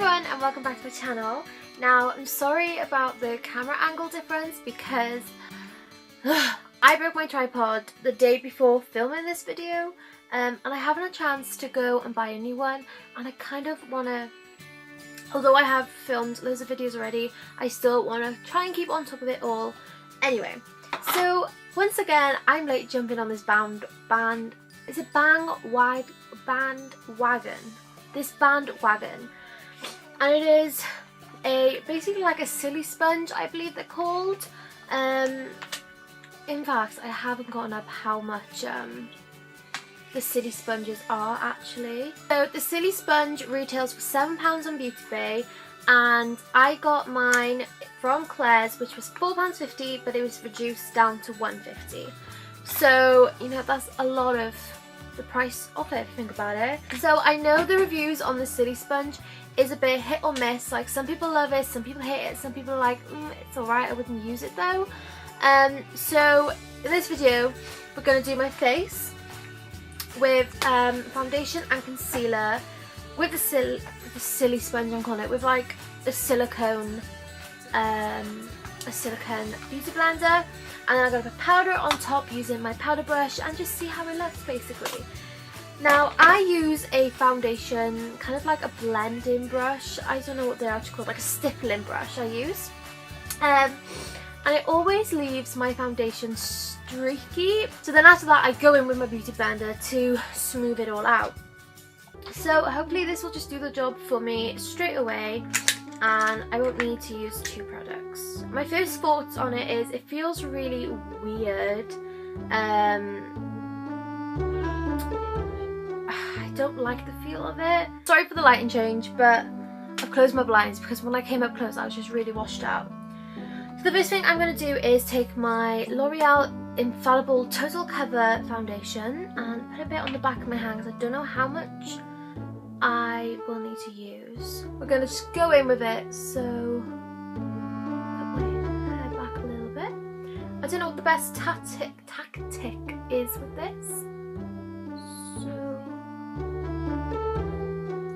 everyone and welcome back to my channel. Now I'm sorry about the camera angle difference because I broke my tripod the day before filming this video and I haven't had a chance to go and buy a new one, and I kind of want to, although I have filmed loads of videos already, I still want to try and keep on top of it all. Anyway, so once again I'm late jumping on this bandwagon. This bandwagon, and it is basically like a silly sponge, I believe they're called. In fact, I haven't gotten up how much the silly sponges are actually. So the silly sponge retails for £7 on Beauty Bay, and I got mine from Claire's, which was £4.50, but it was reduced down to £1.50. So you know, that's a lot of the price of it if you think about it. So I know the reviews on the silly sponge is a bit hit or miss. Like, some people love it, some people hate it, some people are like, it's alright, I wouldn't use it though. So in this video we're going to do my face with foundation and concealer with the silly sponge, I'm calling it, with like a silicone beauty blender, and then I'm going to put powder on top using my powder brush and just see how it looks basically. Now I use a foundation, kind of like a blending brush, I don't know what they're actually called, like a stippling brush I use, and it always leaves my foundation streaky, so then after that I go in with my beauty blender to smooth it all out. So hopefully this will just do the job for me straight away and I won't need to use two products. My first thoughts on it is it feels really weird. I don't like the feel of it. Sorry for the lighting change, but I've closed my blinds because when I came up close I was just really washed out. So the first thing I'm going to do is take my L'Oreal Infallible Total Cover Foundation and put a bit on the back of my hand because I don't know how much I will need to use. We're going to just go in with it, so put my hair back a little bit. I don't know what the best tactic is with this. So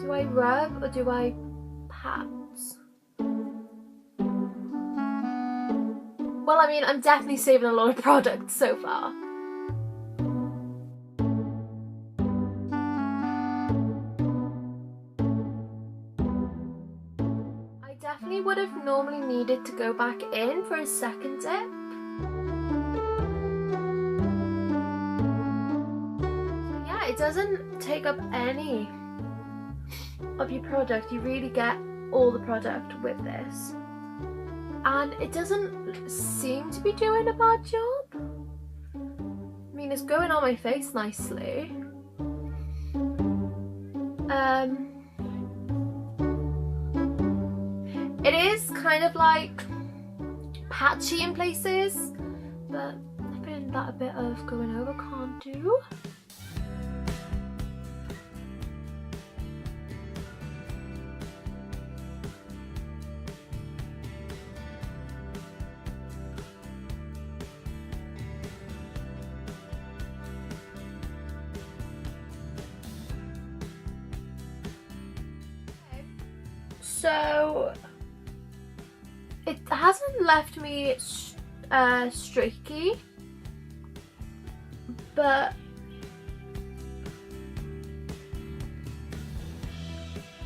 do I rub or do I pat? Well, I mean, I'm definitely saving a lot of product so far. I definitely would have normally needed to go back in for a second dip. So yeah, it doesn't take up any of your product. You really get all the product with this. And it doesn't seem to be doing a bad job. I mean, it's going on my face nicely. It is kind of like patchy in places, but I think that a bit of going over can't do. So it hasn't left me streaky, but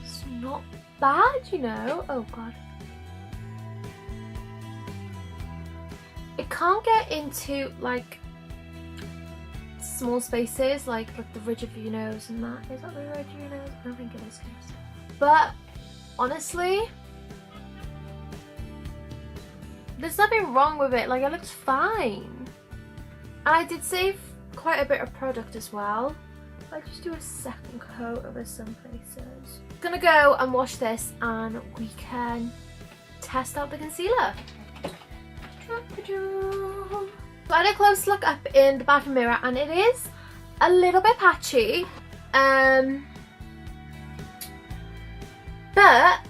it's not bad, you know. Oh god, it can't get into like small spaces like the ridge of your nose and that. Is that the ridge of your nose? I don't think it is, but honestly, there's nothing wrong with it. Like, it looks fine. And I did save quite a bit of product as well. I just do a second coat over some places. I'm gonna go and wash this and we can test out the concealer. So I had a close look up in the bathroom mirror and it is a little bit patchy. But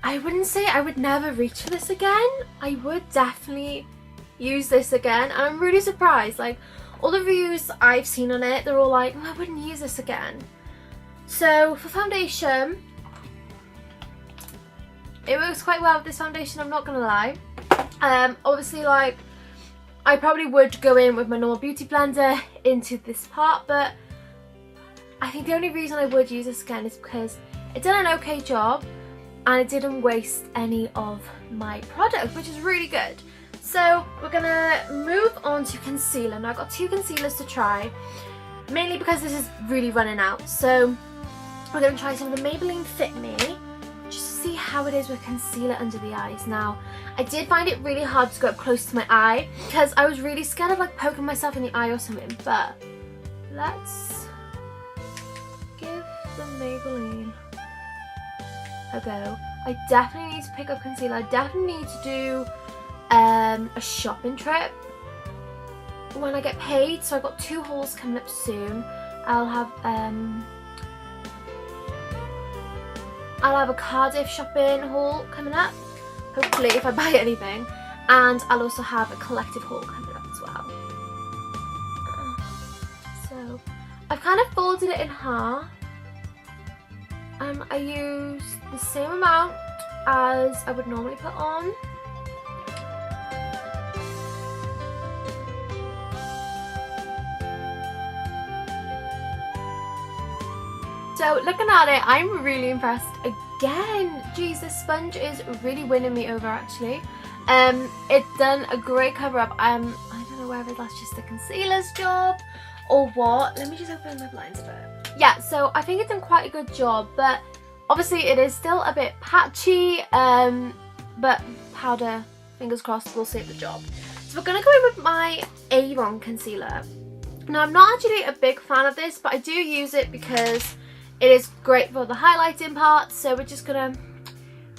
I wouldn't say I would never reach for this again. I would definitely use this again, and I'm really surprised. Like, all the reviews I've seen on it, they're all like, I wouldn't use this again. So for foundation, It works quite well with this foundation, I'm not gonna lie. Obviously, like, I probably would go in with my normal beauty blender into this part, but I think the only reason I would use this again is because it did an okay job and it didn't waste any of my product, which is really good. So we're gonna move on to concealer. Now I've got 2 concealers to try, mainly because this is really running out. So we're gonna try some of the Maybelline Fit Me, just to see how it is with concealer under the eyes. Now, I did find it really hard to go up close to my eye because I was really scared of like poking myself in the eye or something, but let's give the Maybelline a go. I definitely need to pick up concealer. I definitely need to do a shopping trip when I get paid. So I've got 2 hauls coming up soon. I'll have a Cardiff shopping haul coming up, hopefully, if I buy anything, and I'll also have a collective haul coming up as well. So I've kind of folded it in half. I use the same amount as I would normally put on. So looking at it, I'm really impressed again. Geez, this sponge is really winning me over actually. It's done a great cover up. I don't know whether that's just the concealer's job or what. Let me just open my blinds a bit. Yeah, so I think it's done quite a good job, but obviously it is still a bit patchy, but powder, fingers crossed, will save the job. So we're gonna go in with my Avon concealer. Now I'm not actually a big fan of this, but I do use it because it is great for the highlighting part. So we're just gonna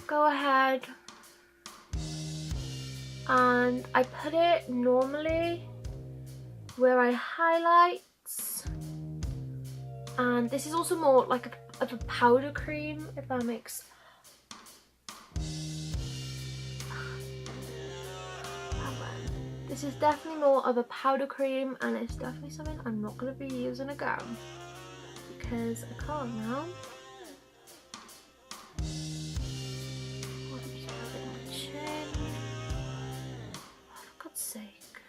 go ahead and I put it normally where I highlight, and this is also more like a powder cream, if that makes. This is definitely more of a powder cream, and it's definitely something I'm not going to be using again because I can't now. For God's sake.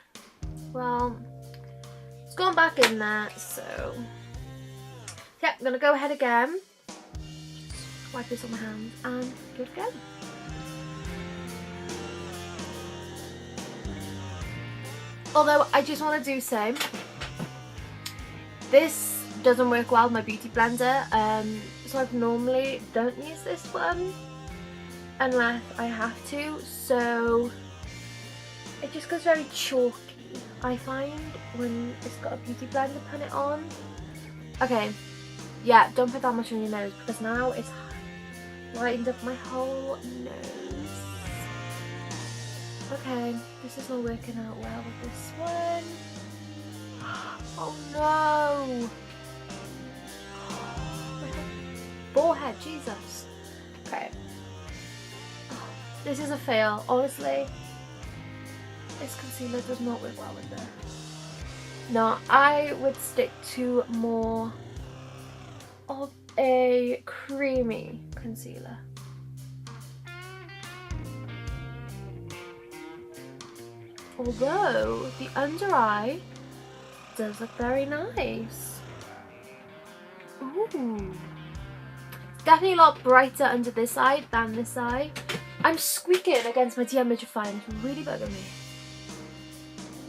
Well, it's gone back in there, so yeah, I'm going to go ahead again, wipe this on my hands and give it a go. Although I just want to do say, this doesn't work well with my beauty blender, so I normally don't use this one unless I have to, so it just goes very chalky, I find, when it's got a beauty blender put it on. Okay, yeah, don't put that much on your nose because now it's lightened up my whole nose. Okay, this is not working out well with this one. Oh no! Forehead, Jesus. Okay. This is a fail, honestly. This concealer does not work well with this. No, I would stick to more of a creamy concealer. Although the under eye does look very nice. Ooh. It's definitely a lot brighter under this side than this side. I'm squeaking against my dehumidifier, it's really bugging me.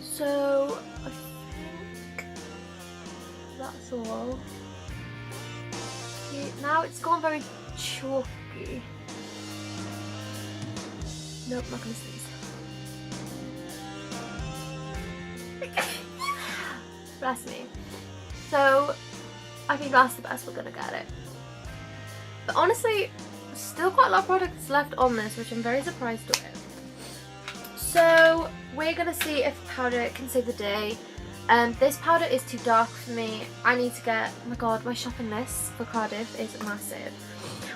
So I think that's all. See, now it's gone very chalky. Nope, not gonna sneeze. Bless me. So I think that's the best we're gonna get it. But honestly, still quite a lot of products left on this, which I'm very surprised with. So we're gonna see if powder can save the day. This powder is too dark for me. I need to get, oh my god, my shopping list for Cardiff is massive.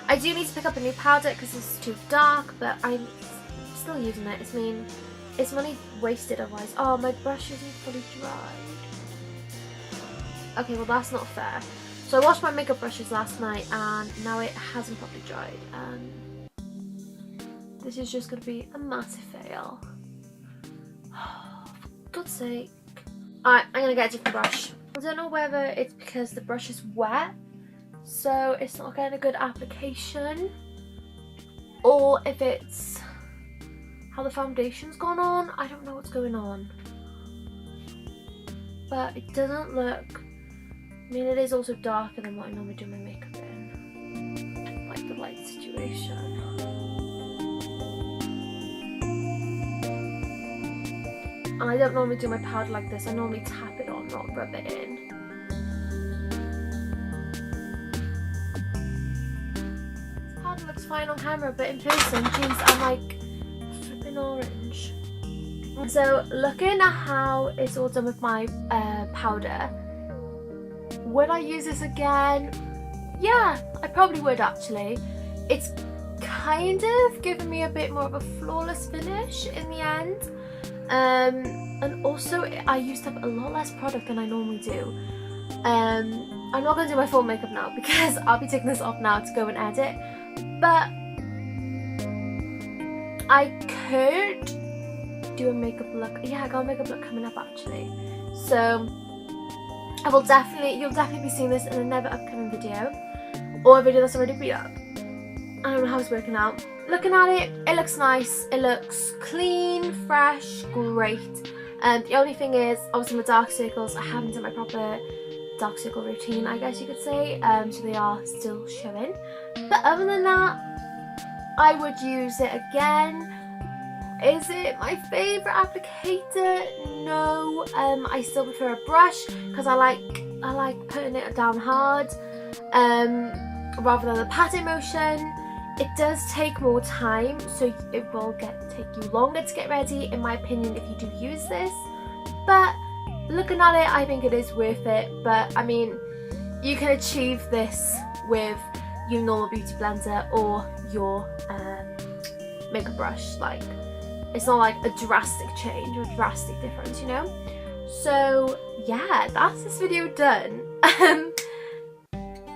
I do need to pick up a new powder because this is too dark, but I'm still using it. I mean, it's money wasted otherwise. Oh, my brush isn't fully dried. Okay, well that's not fair. So I washed my makeup brushes last night and now it hasn't properly dried. this is just going to be a massive fail. For God's sake. Alright, I'm going to get a different brush. I don't know whether it's because the brush is wet, so it's not getting a good application, or if it's how the foundation's gone on. I don't know what's going on. But it doesn't look... I mean, it is also darker than what I normally do my makeup in. Like the light situation. And I don't normally do my powder like this. I normally tap it on, not rub it in. This powder looks fine on camera, but in person, geez, I'm like flipping orange. So looking at how it's all done with my powder, would I use this again? Yeah, I probably would actually. It's kind of given me a bit more of a flawless finish in the end. And also I used up a lot less product than I normally do. I'm not going to do my full makeup now because I'll be taking this off now to go and edit. But I could do a makeup look. Yeah, I got a makeup look coming up actually. So you'll definitely be seeing this in another upcoming video, or a video that's already been up. I don't know how it's working out. Looking at it, it looks nice. It looks clean, fresh, great. The only thing is, obviously my dark circles, I haven't done my proper dark circle routine, I guess you could say, so they are still showing. But other than that, I would use it again. Is it my favourite applicator? No. I still prefer a brush because I like putting it down hard rather than the patting motion. It does take more time, so it will take you longer to get ready, in my opinion, if you do use this. But looking at it, I think it is worth it. But I mean, you can achieve this with your normal beauty blender or your makeup brush. Like, it's not like a drastic change or a drastic difference, you know? So yeah, that's this video done.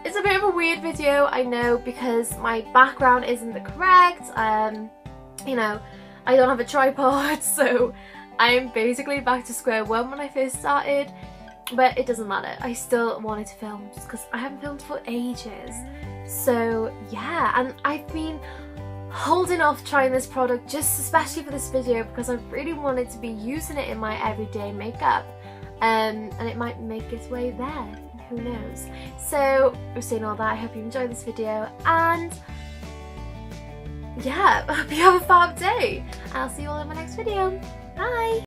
It's a bit of a weird video, I know, because my background isn't the correct. You know, I don't have a tripod, so I'm basically back to square one when I first started. But it doesn't matter. I still wanted to film just because I haven't filmed for ages. So yeah, and I've been holding off trying this product just especially for this video because I really wanted to be using it in my everyday makeup, and it might make its way there, who knows. So we're saying all that, I hope you enjoyed this video, and yeah, I hope you have a fab day. I'll see you all in my next video. Bye!